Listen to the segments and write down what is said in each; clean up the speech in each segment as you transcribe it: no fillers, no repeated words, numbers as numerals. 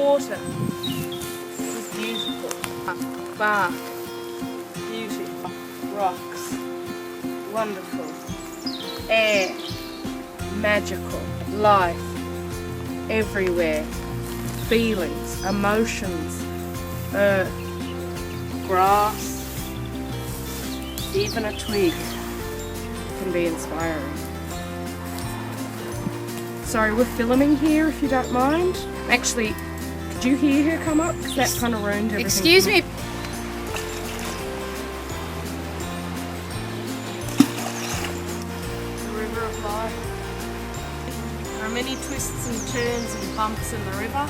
water is beautiful. Bark, beauty, rocks, wonderful. Air, magical. Life, everywhere. Feelings, emotions, earth, grass, even a twig can be inspiring. Sorry, we're filming here if you don't mind. Actually, could you hear her come up? Because that kind of ruined everything. Excuse me. The river of life. There are many twists and turns and bumps in the river.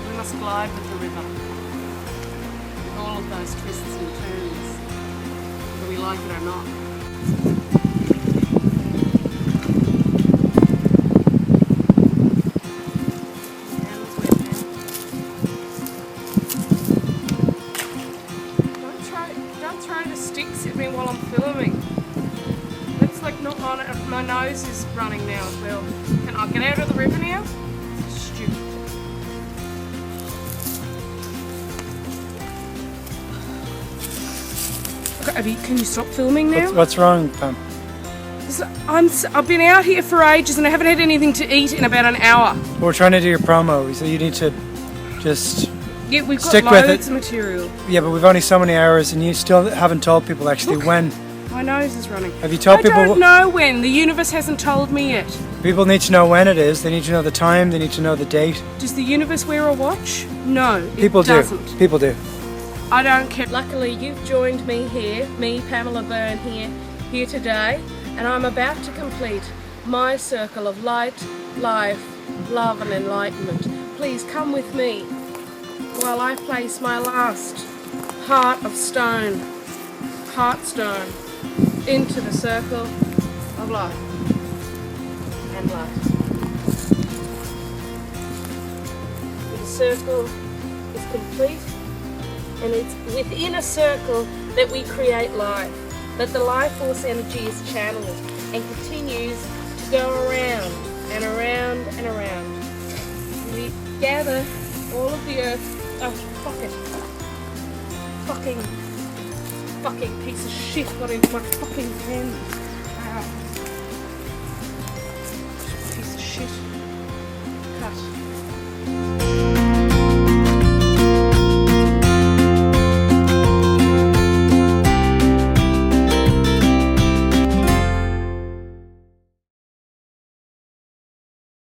We must glide with the river. With all of those twists and turns, whether we like it or not. Don't throw the sticks at me while I'm filming. It's like not on it. My nose is running now as well. Can I get out of the river now? Stupid. Okay, Abby, can you stop filming now? What's wrong, Pam? I've been out here for ages and I haven't had anything to eat in about an hour. We're trying to do your promo, so you need to just Yeah, we've got stick with loads it. of material. Yeah, but we've only so many hours, and you still haven't told people actually Look. when. My nose is running. Have you told I people? don't know when. The universe hasn't told me yet. People need to know when it is. They need to know the time. They need to know the date. Does the universe wear a watch? No, People it do. doesn't. People do. I don't care. Luckily, you've joined me here, me, Pamela Byrne, here today, and I'm about to complete my circle of light, life, love, and enlightenment. Please come with me while I place my last heart of stone, heartstone, into the circle of life and light. The circle is complete. And it's within a circle that we create life, that the life force energy is channeled and continues to go around and around and around. We gather all of the earth. Oh, fuck it. Fucking piece of shit got into my fucking pen. Ow. Piece of shit. Cut.